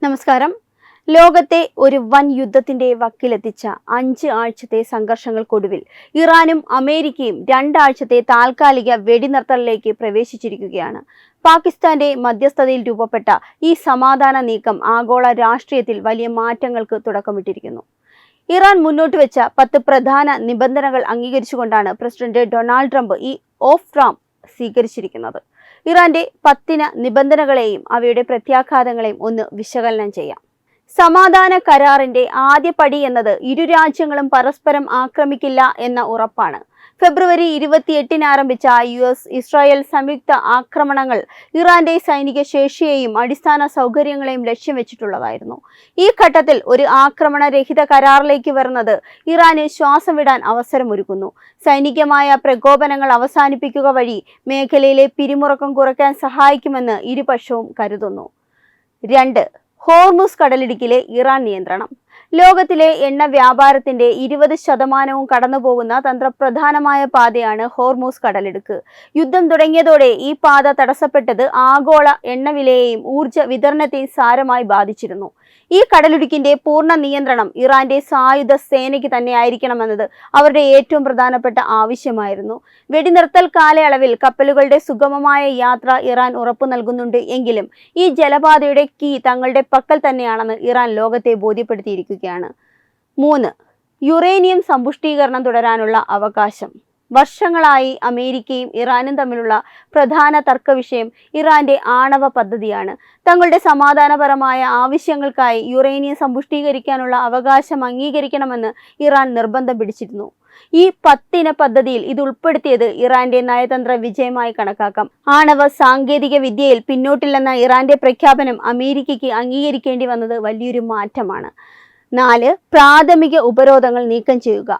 നമസ്കാരം. ലോകത്തെ ഒരു വൻ യുദ്ധത്തിന്റെ വക്കിലെത്തിച്ച 5 ആഴ്ചത്തെ സംഘർഷങ്ങൾക്കൊടുവിൽ ഇറാനും അമേരിക്കയും 2 ആഴ്ചത്തെ താൽക്കാലിക വെടിനിർത്തലിലേക്ക് പ്രവേശിച്ചിരിക്കുകയാണ്. പാകിസ്ഥാന്റെ മധ്യസ്ഥതയിൽ രൂപപ്പെട്ട ഈ സമാധാന നീക്കം ആഗോള രാഷ്ട്രീയത്തിൽ വലിയ മാറ്റങ്ങൾക്ക് തുടക്കമിട്ടിരിക്കുന്നു. ഇറാൻ മുന്നോട്ട് വെച്ച 10 പ്രധാന നിബന്ധനകൾ അംഗീകരിച്ചുകൊണ്ടാണ് പ്രസിഡന്റ് ഡൊണാൾഡ് ട്രംപ് ഈ ഓഫ് റാംപ് സ്വീകരിച്ചിരിക്കുന്നത്. ഇറാന്റെ 10 നിബന്ധനകളെയും അവയുടെ പ്രത്യാഘാതങ്ങളെയും ഒന്ന് വിശകലനം ചെയ്യാം. സമാധാന കരാറിന്റെ ആദ്യ പടി എന്നത് ഇരു രാജ്യങ്ങളും പരസ്പരം ആക്രമിക്കില്ല എന്ന ഉറപ്പാണ്. ഫെബ്രുവരി 28 ആരംഭിച്ച US-ഇസ്രായേൽ സംയുക്ത ആക്രമണങ്ങൾ ഇറാന്റെ സൈനിക ശേഷിയെയും അടിസ്ഥാന സൗകര്യങ്ങളെയും ലക്ഷ്യം വെച്ചിട്ടുള്ളതായിരുന്നു. ഈ ഘട്ടത്തിൽ ഒരു ആക്രമണരഹിത കരാറിലേക്ക് വരുന്നത് ഇറാന് ശ്വാസം വിടാൻ അവസരമൊരുക്കുന്നു. സൈനികമായ പ്രകോപനങ്ങൾ അവസാനിപ്പിക്കുക വഴി മേഖലയിലെ പിരിമുറുക്കം കുറയ്ക്കാൻ സഹായിക്കുമെന്ന് ഇരുപക്ഷവും കരുതുന്നു. 2. ഹോർമുസ് കടലിടുക്കിലെ ഇറാൻ നിയന്ത്രണം. ലോകത്തിലെ എണ്ണ വ്യാപാരത്തിന്റെ 20% കടന്നുപോകുന്ന തന്ത്രപ്രധാനമായ പാതയാണ് ഹോർമുസ് കടലിടുക്ക്. യുദ്ധം തുടങ്ങിയതോടെ ഈ പാത തടസ്സപ്പെട്ടത് ആഗോള എണ്ണവിലയെയും ഊർജ വിതരണത്തെയും സാരമായി ബാധിച്ചിരുന്നു. ഈ കടലിടുക്കിന്റെ പൂർണ്ണ നിയന്ത്രണം ഇറാന്റെ സായുധ സേനയ്ക്ക് തന്നെയായിരിക്കണമെന്നത് അവരുടെ ഏറ്റവും പ്രധാനപ്പെട്ട ആവശ്യമായിരുന്നു. വെടിനിർത്തൽ കാലയളവിൽ കപ്പലുകളുടെ സുഗമമായ യാത്ര ഇറാൻ ഉറപ്പു നൽകുന്നുണ്ട് എങ്കിലും ഈ ജലപാതയുടെ കീ തങ്ങളുടെ പക്കൽ തന്നെയാണെന്ന് ഇറാൻ ലോകത്തെ ബോധ്യപ്പെടുത്തിയിരിക്കുകയാണ്. 3. യുറേനിയം സമ്പുഷ്ടീകരണം തുടരാനുള്ള അവകാശം. വർഷങ്ങളായി അമേരിക്കയും ഇറാനും തമ്മിലുള്ള പ്രധാന തർക്കവിഷയം ഇറാന്റെ ആണവ പദ്ധതിയാണ്. തങ്ങളുടെ സമാധാനപരമായ ആവശ്യങ്ങൾക്കായി യുറേനിയം സമ്പുഷ്ടീകരിക്കാനുള്ള അവകാശം അംഗീകരിക്കണമെന്ന് ഇറാൻ നിർബന്ധം പിടിച്ചിരുന്നു. ഈ 10 പദ്ധതിയിൽ ഇത് ഉൾപ്പെടുത്തിയത് ഇറാന്റെ നയതന്ത്ര വിജയമായി കണക്കാക്കാം. ആണവ സാങ്കേതിക വിദ്യയിൽ പിന്നോട്ടില്ലെന്ന ഇറാന്റെ പ്രഖ്യാപനം അമേരിക്കയ്ക്ക് അംഗീകരിക്കേണ്ടി വന്നത് വലിയൊരു മാറ്റമാണ്. 4. പ്രാഥമിക ഉപരോധങ്ങൾ നീക്കം ചെയ്യുക.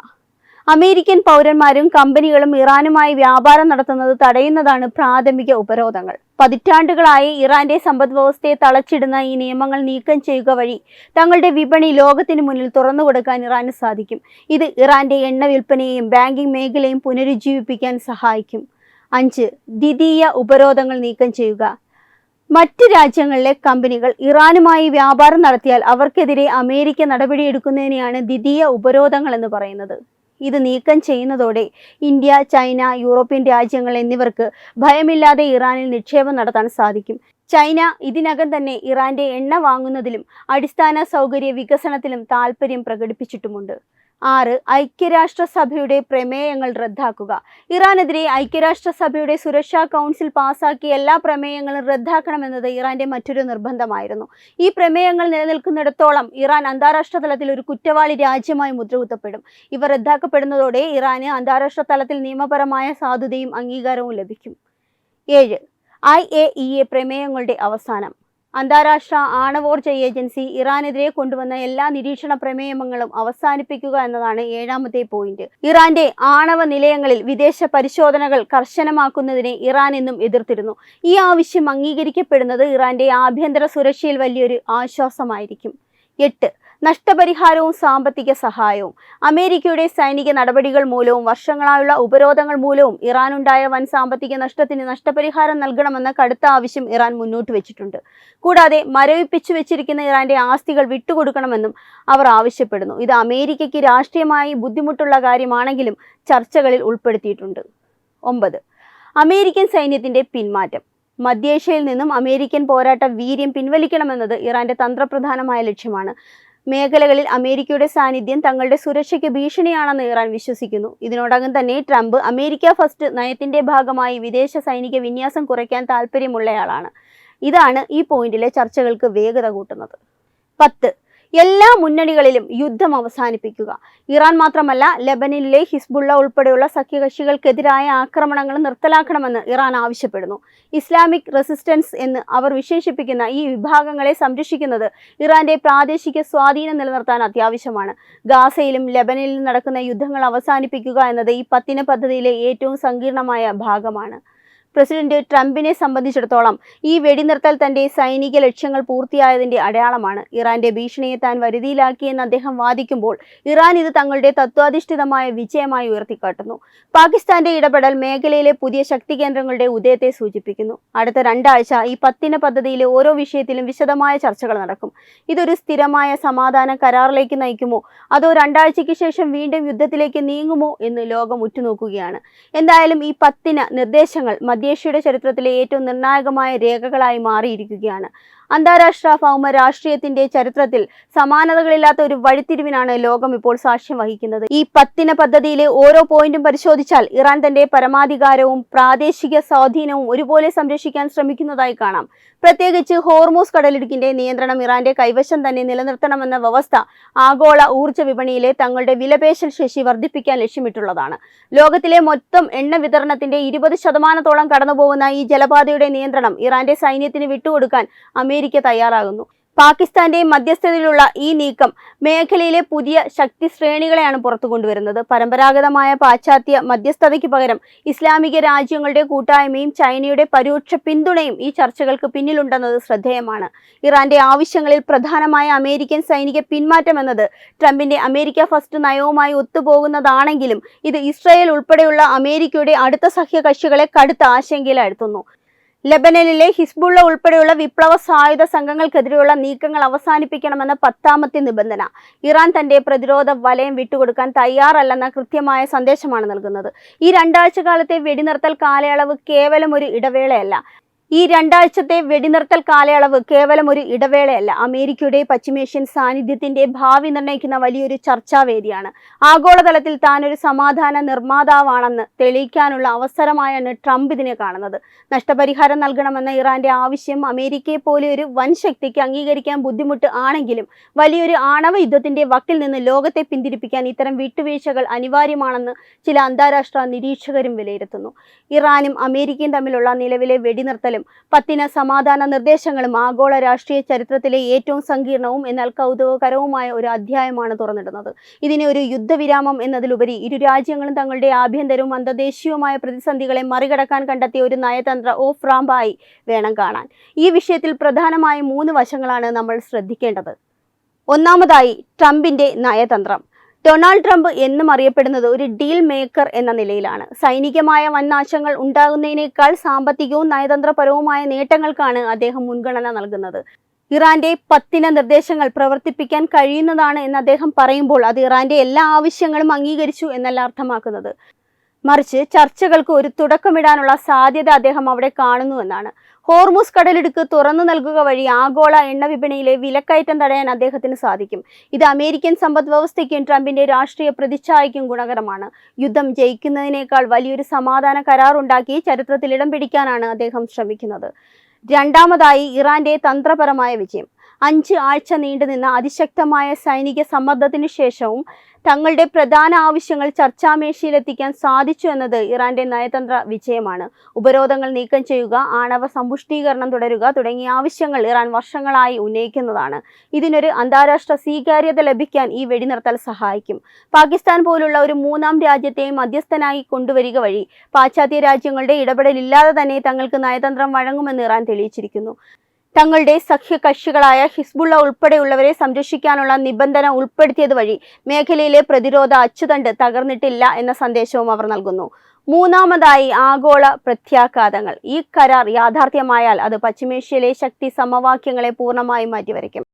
അമേരിക്കൻ പൗരന്മാരും കമ്പനികളും ഇറാനുമായി വ്യാപാരം നടത്തുന്നത് തടയുന്നതാണ് പ്രാഥമിക ഉപരോധങ്ങൾ. പതിറ്റാണ്ടുകളായി ഇറാന്റെ സമ്പദ് വ്യവസ്ഥയെ തളച്ചിടുന്ന ഈ നിയമങ്ങൾ നീക്കം ചെയ്യുക വഴി തങ്ങളുടെ വിപണി ലോകത്തിന് മുന്നിൽ തുറന്നു കൊടുക്കാൻ ഇറാന് സാധിക്കും. ഇത് ഇറാന്റെ എണ്ണ വിൽപ്പനയെയും ബാങ്കിംഗ് മേഖലയും പുനരുജ്ജീവിപ്പിക്കാൻ സഹായിക്കും. 5. ദ്വിതീയ ഉപരോധങ്ങൾ നീക്കം ചെയ്യുക. മറ്റ് രാജ്യങ്ങളിലെ കമ്പനികൾ ഇറാനുമായി വ്യാപാരം നടത്തിയാൽ അവർക്കെതിരെ അമേരിക്ക നടപടിയെടുക്കുന്നതിനെയാണ് ദ്വിതീയ ഉപരോധങ്ങൾ എന്ന് പറയുന്നത്. ഇത് നീക്കം ചെയ്യുന്നതോടെ ഇന്ത്യ, ചൈന, യൂറോപ്യൻ രാജ്യങ്ങൾ എന്നിവർക്ക് ഭയമില്ലാതെ ഇറാനിൽ നിക്ഷേപം നടത്താൻ സാധിക്കും. ചൈന ഇതിനകം തന്നെ ഇറാന്റെ എണ്ണ വാങ്ങുന്നതിലും അടിസ്ഥാന സൗകര്യ വികസനത്തിലും താൽപ്പര്യം പ്രകടിപ്പിച്ചിട്ടുമുണ്ട്. 6. ഐക്യരാഷ്ട്രസഭയുടെ പ്രമേയങ്ങൾ റദ്ദാക്കുക. ഇറാനെതിരെ ഐക്യരാഷ്ട്രസഭയുടെ സുരക്ഷാ കൗൺസിൽ പാസാക്കിയ എല്ലാ പ്രമേയങ്ങളും റദ്ദാക്കണമെന്നത് ഇറാന്റെ മറ്റൊരു നിർബന്ധമായിരുന്നു. ഈ പ്രമേയങ്ങൾ നിലനിൽക്കുന്നിടത്തോളം ഇറാൻ അന്താരാഷ്ട്ര തലത്തിൽ ഒരു കുറ്റവാളി രാജ്യമായി മുദ്രകുത്തപ്പെടും. ഇവ റദ്ദാക്കപ്പെടുന്നതോടെ ഇറാന് അന്താരാഷ്ട്ര തലത്തിൽ നിയമപരമായ സാധുതയും അംഗീകാരവും ലഭിക്കും. 7. IAEA പ്രമേയങ്ങളുടെ അവസാനം. അന്താരാഷ്ട്ര ആണവോർജ ഏജൻസി ഇറാനെതിരെ കൊണ്ടുവന്ന എല്ലാ നിരീക്ഷണ പ്രമേയങ്ങളും അവസാനിപ്പിക്കുക എന്നതാണ് 7ാമത്തെ പോയിന്റ്. ഇറാന്റെ ആണവ നിലയങ്ങളിൽ വിദേശ പരിശോധനകൾ കർശനമാക്കുന്നതിനെ ഇറാൻ എന്നും എതിർത്തിരുന്നു. ഈ ആവശ്യം അംഗീകരിക്കപ്പെടുന്നത് ഇറാന്റെ ആഭ്യന്തര സുരക്ഷയിൽ വലിയൊരു ആശ്വാസമായിരിക്കും. 8. നഷ്ടപരിഹാരവും സാമ്പത്തിക സഹായവും. അമേരിക്കയുടെ സൈനിക നടപടികൾ മൂലവും വർഷങ്ങളായുള്ള ഉപരോധങ്ങൾ മൂലവും ഇറാനുണ്ടായ വൻ സാമ്പത്തിക നഷ്ടത്തിന് നഷ്ടപരിഹാരം നൽകണമെന്ന കടുത്ത ആവശ്യം ഇറാൻ മുന്നോട്ട് വെച്ചിട്ടുണ്ട്. കൂടാതെ മരവിപ്പിച്ചു വെച്ചിരിക്കുന്ന ഇറാന്റെ ആസ്തികൾ വിട്ടുകൊടുക്കണമെന്നും അവർ ആവശ്യപ്പെടുന്നു. ഇത് അമേരിക്കയ്ക്ക് രാഷ്ട്രീയമായി ബുദ്ധിമുട്ടുള്ള കാര്യമാണെങ്കിലും ചർച്ചകളിൽ ഉൾപ്പെടുത്തിയിട്ടുണ്ട്. 9. അമേരിക്കൻ സൈന്യത്തിന്റെ പിന്മാറ്റം. മധ്യേഷ്യയിൽ നിന്നും അമേരിക്കൻ പോരാട്ട വീര്യം പിൻവലിക്കണമെന്നത് ഇറാന്റെ തന്ത്രപ്രധാനമായ ലക്ഷ്യമാണ്. മേഖലകളിൽ അമേരിക്കയുടെ സാന്നിധ്യം തങ്ങളുടെ സുരക്ഷയ്ക്ക് ഭീഷണിയാണെന്ന് ഇറാൻ വിശ്വസിക്കുന്നു. ഇതിനോടകം തന്നെ ട്രംപ് അമേരിക്ക ഫസ്റ്റ് നയത്തിന്റെ ഭാഗമായി വിദേശ സൈനിക വിന്യാസം കുറയ്ക്കാൻ താൽപ്പര്യമുള്ളയാളാണ്. ഇതാണ് ഈ പോയിന്റിലെ ചർച്ചകൾക്ക് വേഗത കൂട്ടുന്നത്. 10. എല്ലാ മുന്നണികളിലും യുദ്ധം അവസാനിപ്പിക്കുക. ഇറാൻ മാത്രമല്ല, ലെബനനിലെ ഹിസ്ബുള്ള ഉൾപ്പെടെയുള്ള സഖ്യകക്ഷികൾക്കെതിരായ ആക്രമണങ്ങൾ നിർത്തലാക്കണമെന്ന് ഇറാൻ ആവശ്യപ്പെടുന്നു. ഇസ്ലാമിക് റെസിസ്റ്റൻസ് എന്ന് അവർ വിശേഷിപ്പിക്കുന്ന ഈ വിഭാഗങ്ങളെ സംരക്ഷിക്കുന്നത് ഇറാന്റെ പ്രാദേശിക സ്വാധീനം നിലനിർത്താൻ അത്യാവശ്യമാണ്. ഗാസയിലും ലെബനനിലും നടക്കുന്ന യുദ്ധങ്ങൾ അവസാനിപ്പിക്കുക എന്നത് ഈ 10 പദ്ധതിയിലെ ഏറ്റവും സങ്കീർണമായ ഭാഗമാണ്. പ്രസിഡന്റ് ട്രംപിനെ സംബന്ധിച്ചിടത്തോളം ഈ വെടിനിർത്തൽ തന്റെ സൈനിക ലക്ഷ്യങ്ങൾ പൂർത്തിയായതിന്റെ അടയാളമാണ്. ഇറാന്റെ ഭീഷണിയെ താൻ വരുതിയിലാക്കിയെന്ന് അദ്ദേഹം വാദിക്കുമ്പോൾ ഇറാൻ ഇത് തങ്ങളുടെ തത്വാധിഷ്ഠിതമായ വിജയമായി ഉയർത്തിക്കാട്ടുന്നു. പാകിസ്ഥാന്റെ ഇടപെടൽ മേഖലയിലെ പുതിയ ശക്തി കേന്ദ്രങ്ങളുടെ ഉദയത്തെ സൂചിപ്പിക്കുന്നു. അടുത്ത 2 ആഴ്ച ഈ 10 പദ്ധതിയിലെ ഓരോ വിഷയത്തിലും വിശദമായ ചർച്ചകൾ നടക്കും. ഇതൊരു സ്ഥിരമായ സമാധാന കരാറിലേക്ക് നയിക്കുമോ അതോ 2 ആഴ്ചയ്ക്ക് ശേഷം വീണ്ടും യുദ്ധത്തിലേക്ക് നീങ്ങുമോ എന്ന് ലോകം ഉറ്റുനോക്കുകയാണ്. എന്തായാലും ഈ 10 നിർദ്ദേശങ്ങൾ മധ്യേഷ്യയുടെ ചരിത്രത്തിലെ ഏറ്റവും നിർണായകമായ രേഖകളായി മാറിയിരിക്കുകയാണ്. അന്താരാഷ്ട്ര ഭൗമ രാഷ്ട്രീയത്തിന്റെ ചരിത്രത്തിൽ സമാനതകളില്ലാത്ത ഒരു വഴിത്തിരിവിനാണ് ലോകം ഇപ്പോൾ സാക്ഷ്യം വഹിക്കുന്നത്. ഈ 10 പദ്ധതിയിലെ ഓരോ പോയിന്റും പരിശോധിച്ചാൽ ഇറാൻ തന്റെ പരമാധികാരവും പ്രാദേശിക സ്വാധീനവും ഒരുപോലെ സംരക്ഷിക്കാൻ ശ്രമിക്കുന്നതായി കാണാം. പ്രത്യേകിച്ച് ഹോർമൂസ് കടലിടുക്കിന്റെ നിയന്ത്രണം ഇറാന്റെ കൈവശം തന്നെ നിലനിർത്തണമെന്ന വ്യവസ്ഥ ആഗോള ഊർജ്ജ വിപണിയിലെ തങ്ങളുടെ വിലപേശൽ ശേഷി വർദ്ധിപ്പിക്കാൻ ലക്ഷ്യമിട്ടുള്ളതാണ്. ലോകത്തിലെ മൊത്തം എണ്ണ വിതരണത്തിന്റെ 20% കടന്നുപോകുന്ന ഈ ജലപാതയുടെ നിയന്ത്രണം ഇറാന്റെ സൈന്യത്തിന് വിട്ടുകൊടുക്കാൻ അമേരിക്ക തയ്യാറാകുന്നു. പാകിസ്ഥാന്റെ മധ്യസ്ഥതയിലുള്ള ഈ നീക്കം മേഖലയിലെ പുതിയ ശക്തി ശ്രേണികളെയാണ് പുറത്തു കൊണ്ടുവരുന്നത്. പരമ്പരാഗതമായ പാശ്ചാത്യ മധ്യസ്ഥതയ്ക്ക് പകരം ഇസ്ലാമിക രാജ്യങ്ങളുടെ കൂട്ടായ്മയും ചൈനയുടെ പരോക്ഷ പിന്തുണയും ഈ ചർച്ചകൾക്ക് പിന്നിലുണ്ടെന്നത് ശ്രദ്ധേയമാണ്. ഇറാന്റെ ആവശ്യങ്ങളിൽ പ്രധാനമായ അമേരിക്കൻ സൈനിക പിന്മാറ്റം എന്നത് ട്രംപിന്റെ അമേരിക്ക ഫസ്റ്റ് നയവുമായി ഒത്തുപോകുന്നതാണെങ്കിലും ഇത് ഇസ്രായേൽ ഉൾപ്പെടെയുള്ള അമേരിക്കയുടെ അടുത്ത സഖ്യകക്ഷികളെ കടുത്ത ആശങ്കയിലാഴ്ത്തുന്നു. ലബനനിലെ ഹിസ്ബുള്ള ഉൾപ്പെടെയുള്ള വിപ്ലവ സായുധ സംഘങ്ങൾക്കെതിരെയുള്ള നീക്കങ്ങൾ അവസാനിപ്പിക്കണമെന്ന 10ാമത്തെ നിബന്ധന ഇറാൻ തന്റെ പ്രതിരോധ വലയം വിട്ടുകൊടുക്കാൻ തയ്യാറല്ലെന്ന കൃത്യമായ സന്ദേശമാണ് നൽകുന്നത്. ഈ 2 ആഴ്ച കാലത്തെ വെടിനിർത്തൽ കാലയളവ് കേവലം ഒരു ഇടവേളയല്ല. അമേരിക്കയുടെ പശ്ചിമേഷ്യൻ സാന്നിധ്യത്തിന്റെ ഭാവി നിർണ്ണയിക്കുന്ന വലിയൊരു ചർച്ചാവേദിയാണ്. ആഗോളതലത്തിൽ താൻ ഒരു സമാധാന നിർമ്മാതാവാണെന്ന് തെളിയിക്കാനുള്ള അവസരമായാണ് ട്രംപ് ഇതിനെ കാണുന്നത്. നഷ്ടപരിഹാരം നൽകണമെന്ന ഇറാന്റെ ആവശ്യം അമേരിക്കയെ പോലെ ഒരു വൻ ശക്തിക്ക് അംഗീകരിക്കാൻ ബുദ്ധിമുട്ട് ആണെങ്കിലും വലിയൊരു ആണവ യുദ്ധത്തിന്റെ വക്കിൽ നിന്ന് ലോകത്തെ പിന്തിരിപ്പിക്കാൻ ഇത്തരം വിട്ടുവീഴ്ചകൾ അനിവാര്യമാണെന്ന് ചില അന്താരാഷ്ട്ര നിരീക്ഷകരും വിലയിരുത്തുന്നു. ഇറാനും അമേരിക്കയും തമ്മിലുള്ള നിലവിലെ വെടിനിർത്തൽ 10 സമാധാന നിർദ്ദേശങ്ങളും ആഗോള രാഷ്ട്രീയ ചരിത്രത്തിലെ ഏറ്റവും സങ്കീർണവും എന്നാൽ കൗതുകകരവുമായ ഒരു അധ്യായമാണ് തുറന്നിടുന്നത്. ഇതിനെ ഒരു യുദ്ധവിരാമം എന്നതിലുപരി ഇരു രാജ്യങ്ങളും തങ്ങളുടെ ആഭ്യന്തരവും അന്തർദേശീയവുമായ പ്രതിസന്ധികളെ മറികടക്കാൻ കണ്ടെത്തിയ ഒരു നയതന്ത്ര ഓഫ് റാമ്പായി വേണം കാണാൻ. ഈ വിഷയത്തിൽ പ്രധാനമായും 3 വശങ്ങളാണ് നമ്മൾ ശ്രദ്ധിക്കേണ്ടത്. ഒന്നാമതായി ട്രംപിന്റെ നയതന്ത്രം. ഡൊണാൾഡ് ട്രംപ് എന്നും അറിയപ്പെടുന്നത് ഒരു ഡീൽ മേക്കർ എന്ന നിലയിലാണ്. സൈനികമായ വൻ നാശങ്ങൾ ഉണ്ടാകുന്നതിനേക്കാൾ സാമ്പത്തികവും നയതന്ത്രപരവുമായ നേട്ടങ്ങൾക്കാണ് അദ്ദേഹം മുൻഗണന നൽകുന്നത്. ഇറാന്റെ 10 നിർദ്ദേശങ്ങൾ പ്രവർത്തിപ്പിക്കാൻ കഴിയുന്നതാണ് എന്ന് അദ്ദേഹം പറയുമ്പോൾ അത് ഇറാന്റെ എല്ലാ ആവശ്യങ്ങളും അംഗീകരിച്ചു എന്നല്ല അർത്ഥമാക്കുന്നത്. മറിച്ച് ചർച്ചകൾക്ക് ഒരു തുടക്കമിടാനുള്ള സാധ്യത അദ്ദേഹം അവിടെ കാണുന്നുവെന്നാണ്. ഹോർമൂസ് കടലിടുക്ക് തുറന്നു നൽകുക വഴി ആഗോള എണ്ണ വിപണിയിലെ വിലക്കയറ്റം തടയാൻ അദ്ദേഹത്തിന് സാധിക്കും. ഇത് അമേരിക്കൻ സമ്പദ് വ്യവസ്ഥയ്ക്കും ട്രംപിന്റെ രാഷ്ട്രീയ പ്രതിച്ഛായയ്ക്കും ഗുണകരമാണ്. യുദ്ധം ജയിക്കുന്നതിനേക്കാൾ വലിയൊരു സമാധാന കരാറുണ്ടാക്കി ചരിത്രത്തിൽ ഇടം പിടിക്കാനാണ് അദ്ദേഹം ശ്രമിക്കുന്നത്. രണ്ടാമതായി ഇറാന്റെ തന്ത്രപരമായ വിജയം. 5 ആഴ്ച നീണ്ടുനിന്ന അതിശക്തമായ സൈനിക സമ്മർദ്ദത്തിന് ശേഷവും തങ്ങളുടെ പ്രധാന ആവശ്യങ്ങൾ ചർച്ചാമേശയിലെത്തിക്കാൻ സാധിച്ചു എന്നത് ഇറാന്റെ നയതന്ത്ര വിജയമാണ്. ഉപരോധങ്ങൾ നീക്കം ചെയ്യുക, ആണവ സമ്പുഷ്ടീകരണം തുടരുക തുടങ്ങിയ ആവശ്യങ്ങൾ ഇറാൻ വർഷങ്ങളായി ഉന്നയിക്കുന്നതാണ്. ഇതിനൊരു അന്താരാഷ്ട്ര സ്വീകാര്യത ലഭിക്കാൻ ഈ വെടിനിർത്തൽ സഹായിക്കും. പാകിസ്ഥാൻ പോലുള്ള ഒരു 3ാം രാജ്യത്തെ മധ്യസ്ഥനായി കൊണ്ടുവരിക വഴി പാശ്ചാത്യ രാജ്യങ്ങളുടെ ഇടപെടലില്ലാതെ തന്നെ തങ്ങൾക്ക് നയതന്ത്രം വഴങ്ങുമെന്ന് ഇറാൻ തെളിയിച്ചിരിക്കുന്നു. തങ്ങളുടെ സഖ്യകക്ഷികളായ ഹിസ്ബുള്ള ഉൾപ്പെടെയുള്ളവരെ സംരക്ഷിക്കാനുള്ള നിബന്ധന ഉൾപ്പെടുത്തിയത് വഴി മേഖലയിലെ പ്രതിരോധ അച്ചുതണ്ട് തകർന്നിട്ടില്ല എന്ന സന്ദേശവും അവർ നൽകുന്നു. മൂന്നാമതായി ആഗോള പ്രത്യാഘാതങ്ങൾ. ഈ കരാർ യാഥാർത്ഥ്യമായാൽ അത് പശ്ചിമേഷ്യയിലെ ശക്തി സമവാക്യങ്ങളെ പൂർണ്ണമായും മാറ്റിവരയ്ക്കും.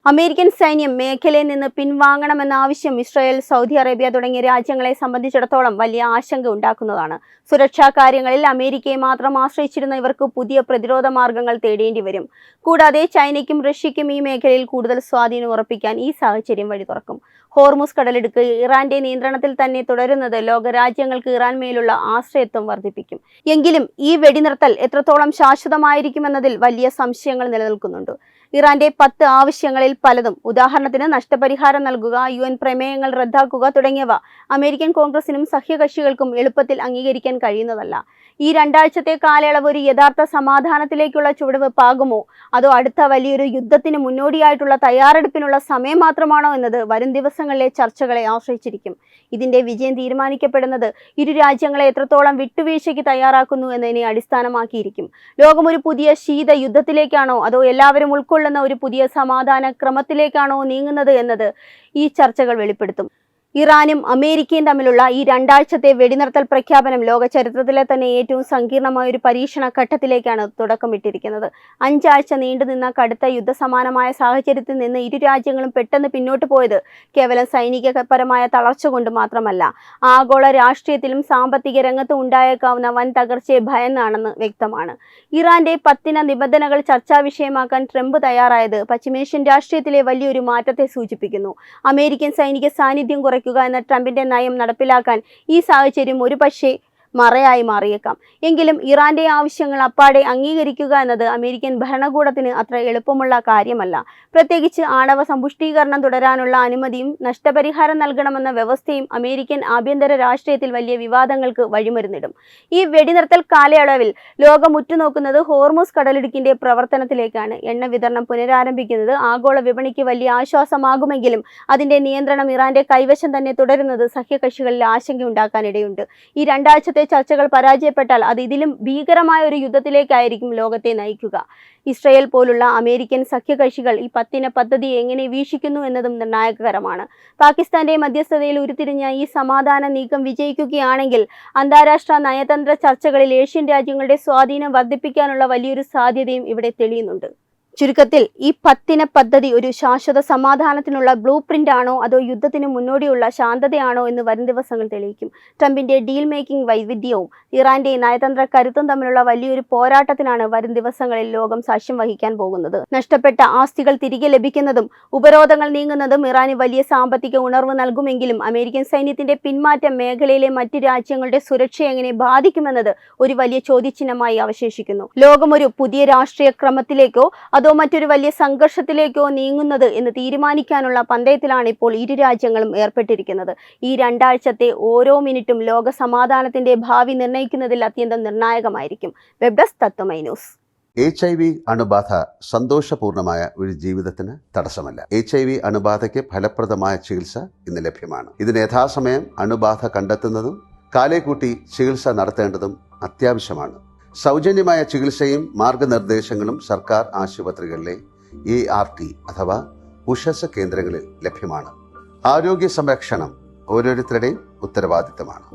അമേരിക്കൻ സൈന്യം മേഖലയിൽ നിന്ന് പിൻവാങ്ങണമെന്ന ആവശ്യം ഇസ്രായേൽ, സൗദി അറേബ്യ തുടങ്ങിയ രാജ്യങ്ങളെ സംബന്ധിച്ചിടത്തോളം വലിയ ആശങ്ക ഉണ്ടാക്കുന്നതാണ്. സുരക്ഷാ കാര്യങ്ങളിൽ അമേരിക്കയെ മാത്രം ആശ്രയിച്ചിരുന്ന ഇവർക്ക് പുതിയ പ്രതിരോധ മാർഗങ്ങൾ തേടേണ്ടി വരും. കൂടാതെ ചൈനയ്ക്കും റഷ്യയ്ക്കും ഈ മേഖലയിൽ കൂടുതൽ സ്വാധീനം ഉറപ്പിക്കാൻ ഈ സാഹചര്യം വഴി തുറക്കും. ഹോർമൂസ് കടലിടുക്ക് ഇറാന്റെ നിയന്ത്രണത്തിൽ തന്നെ തുടരുന്നത് ലോകരാജ്യങ്ങൾക്ക് ഇറാൻ മേലുള്ള ആശ്രയത്വം വർദ്ധിപ്പിക്കും. എങ്കിലും ഈ വെടിനിർത്തൽ എത്രത്തോളം ശാശ്വതമായിരിക്കുമെന്നതിൽ വലിയ സംശയങ്ങൾ നിലനിൽക്കുന്നുണ്ട്. ഇറാന്റെ 10 ആവശ്യങ്ങളിൽ പലതും, ഉദാഹരണത്തിന് നഷ്ടപരിഹാരം നൽകുക, UN പ്രമേയങ്ങൾ റദ്ദാക്കുക തുടങ്ങിയവ അമേരിക്കൻ കോൺഗ്രസിനും സഖ്യകക്ഷികൾക്കും എളുപ്പത്തിൽ അംഗീകരിക്കാൻ കഴിയുന്നതല്ല. ഈ 2 ആഴ്ചത്തെ കാലയളവ് ഒരു യഥാർത്ഥ സമാധാനത്തിലേക്കുള്ള ചുവടുവെപ്പാകുമോ, അതോ അടുത്ത വലിയൊരു യുദ്ധത്തിന് മുന്നോടിയായിട്ടുള്ള തയ്യാറെടുപ്പിനുള്ള സമയം മാത്രമാണോ എന്നത് വരും ദിവസങ്ങളിലെ ചർച്ചകളെ ആശ്രയിച്ചിരിക്കും. ഇതിന്റെ വിജയം തീരുമാനിക്കപ്പെടുന്നത് ഇരു രാജ്യങ്ങളെ എത്രത്തോളം വിട്ടുവീഴ്ചയ്ക്ക് തയ്യാറാക്കുന്നു എന്നതിനെ അടിസ്ഥാനമാക്കിയിരിക്കും. ലോകം ഒരു പുതിയ ശീത യുദ്ധത്തിലേക്കാണോ അതോ എല്ലാവരും ഉൾക്കൊള്ളുന്ന ഒരു പുതിയ സമാധാന ക്രമത്തിലേക്കാണോ നീങ്ങുന്നത് എന്നത് ഈ ചർച്ചകൾ വെളിപ്പെടുത്തും. ഇറാനും അമേരിക്കയും തമ്മിലുള്ള ഈ 2 ആഴ്ചത്തെ വെടിനിർത്തൽ പ്രഖ്യാപനം ലോക ചരിത്രത്തിലെ തന്നെ ഏറ്റവും സങ്കീർണമായ ഒരു പരീക്ഷണ ഘട്ടത്തിലേക്കാണ് തുടക്കമിട്ടിരിക്കുന്നത്. 5 ആഴ്ച നീണ്ടുനിന്ന കടുത്ത യുദ്ധസമാനമായ സാഹചര്യത്തിൽ നിന്ന് ഇരു രാജ്യങ്ങളും പെട്ടെന്ന് പിന്നോട്ട് പോയത് കേവലം സൈനികപരമായ തളർച്ച കൊണ്ട് മാത്രമല്ല, ആഗോള രാഷ്ട്രീയത്തിലും സാമ്പത്തിക രംഗത്തും ഉണ്ടായേക്കാവുന്ന വൻ തകർച്ചയെ ഭയന്നാണെന്ന് വ്യക്തമാണ്. ഇറാന്റെ 10 നിബന്ധനകൾ ചർച്ചാ വിഷയമാക്കാൻ ട്രംപ് തയ്യാറായത് പശ്ചിമേഷ്യൻ രാഷ്ട്രീയത്തിലെ വലിയൊരു മാറ്റത്തെ സൂചിപ്പിക്കുന്നു. അമേരിക്കൻ സൈനിക സാന്നിധ്യം കുറയ്ക്കുക എന്ന ട്രംപിന്റെ നയം നടപ്പിലാക്കാൻ ഈ സാഹചര്യം ഒരുപക്ഷേ മറയായി മാറിയേക്കാം. എങ്കിലും ഇറാന്റെ ആവശ്യങ്ങൾ അപ്പാടെ അംഗീകരിക്കുക എന്നത് അമേരിക്കൻ ഭരണകൂടത്തിന് അത്ര എളുപ്പമുള്ള കാര്യമല്ല. പ്രത്യേകിച്ച് ആണവ സമ്പുഷ്ടീകരണം തുടരാനുള്ള അനുമതിയും നഷ്ടപരിഹാരം നൽകണമെന്ന വ്യവസ്ഥയും അമേരിക്കൻ ആഭ്യന്തര രാഷ്ട്രീയത്തിൽ വലിയ വിവാദങ്ങൾക്ക് വഴിമരുന്നിടും. ഈ വെടിനിർത്തൽ കാലയളവിൽ ലോകം ഉറ്റുനോക്കുന്നത് ഹോർമുസ് കടലിടുക്കിന്റെ പ്രവർത്തനത്തിലേക്കാണ്. എണ്ണ വിതരണം പുനരാരംഭിക്കുന്നത് ആഗോള വിപണിക്ക് വലിയ ആശ്വാസമാകുമെങ്കിലും അതിന്റെ നിയന്ത്രണം ഇറാന്റെ കൈവശം തന്നെ തുടരുന്നത് സഖ്യകക്ഷികളിൽ ആശങ്കയുണ്ടാക്കാനിടയുണ്ട്. ഈ 2 ആഴ്ചത്തെ ചർച്ചകൾ പരാജയപ്പെട്ടാൽ അത് ഇതിലും ഭീകരമായ ഒരു യുദ്ധത്തിലേക്കായിരിക്കും ലോകത്തെ നയിക്കുക. ഇസ്രയേൽ പോലുള്ള അമേരിക്കൻ സഖ്യകക്ഷികൾ ഈ 10 പദ്ധതി എങ്ങനെ വീക്ഷിക്കുന്നു എന്നതും നിർണായകരമാണ്. പാകിസ്ഥാന്റെ മധ്യസ്ഥതയിൽ ഉരുത്തിരിഞ്ഞ ഈ സമാധാന നീക്കം വിജയിക്കുകയാണെങ്കിൽ അന്താരാഷ്ട്ര നയതന്ത്ര ചർച്ചകളിൽ ഏഷ്യൻ രാജ്യങ്ങളുടെ സ്വാധീനം വർദ്ധിപ്പിക്കാനുള്ള വലിയൊരു സാധ്യതയും ഇവിടെ തെളിയുന്നുണ്ട്. ചുരുക്കത്തിൽ ഈ 10 പദ്ധതി ഒരു ശാശ്വത സമാധാനത്തിനുള്ള ബ്ലൂ പ്രിന്റ് ആണോ അതോ യുദ്ധത്തിന് മുന്നോടിയുള്ള ശാന്തതയാണോ എന്ന് വരും ദിവസങ്ങൾ തെളിയിക്കും. ട്രംപിന്റെ ഡീൽ മേക്കിംഗ് വൈവിധ്യവും ഇറാന്റെ നയതന്ത്ര കരുത്തും തമ്മിലുള്ള വലിയൊരു പോരാട്ടത്തിനാണ് വരും ദിവസങ്ങളിൽ ലോകം സാക്ഷ്യം വഹിക്കാൻ പോകുന്നത്. നഷ്ടപ്പെട്ട ആസ്തികൾ തിരികെ ലഭിക്കുന്നതും ഉപരോധങ്ങൾ നീങ്ങുന്നതും ഇറാന് വലിയ സാമ്പത്തിക ഉണർവ് നൽകുമെങ്കിലും അമേരിക്കൻ സൈന്യത്തിന്റെ പിന്മാറ്റം മേഖലയിലെ മറ്റ് രാജ്യങ്ങളുടെ സുരക്ഷയെ എങ്ങനെ ബാധിക്കുമെന്നത് ഒരു വലിയ ചോദ്യചിഹ്നമായി അവശേഷിക്കുന്നു. ലോകം ഒരു പുതിയ രാഷ്ട്രീയ ക്രമത്തിലേക്കോ അതോ മറ്റൊരു വലിയ സംഘർഷത്തിലേക്കോ നീങ്ങുന്നത് എന്ന് തീരുമാനിക്കാനുള്ള പന്തയത്തിലാണ് ഇപ്പോൾ ഇരു രാജ്യങ്ങളും ഏർപ്പെട്ടിരിക്കുന്നത്. ഈ 2 ആഴ്ചത്തെ ഓരോ മിനിറ്റും ലോക സമാധാനത്തിന്റെ ഭാവി നിർണ്ണയിക്കുന്നതിൽ അത്യന്തം നിർണായകമായിരിക്കും. വെബ് ഡെസ്ക് തത്വമൈ ന്യൂസ്. HIV അണുബാധ സന്തോഷപൂർണമായ ഒരു ജീവിതത്തിന് തടസ്സമല്ല. HIV അണുബാധയ്ക്ക് ഫലപ്രദമായ ചികിത്സ ഇന്ന് ലഭ്യമാണ്. ഇതിന് യഥാസമയം അണുബാധ കണ്ടെത്തുന്നതും കാലേക്കൂട്ടി ചികിത്സ നടത്തേണ്ടതും അത്യാവശ്യമാണ്. സൗജന്യമായ ചികിത്സയും മാർഗനിർദ്ദേശങ്ങളും സർക്കാർ ആശുപത്രികളിലെ ART അഥവാ ഉഷസ് കേന്ദ്രങ്ങളിൽ ലഭ്യമാണ്. ആരോഗ്യ സംരക്ഷണം ഓരോരുത്തരുടെയും ഉത്തരവാദിത്തമാണ്.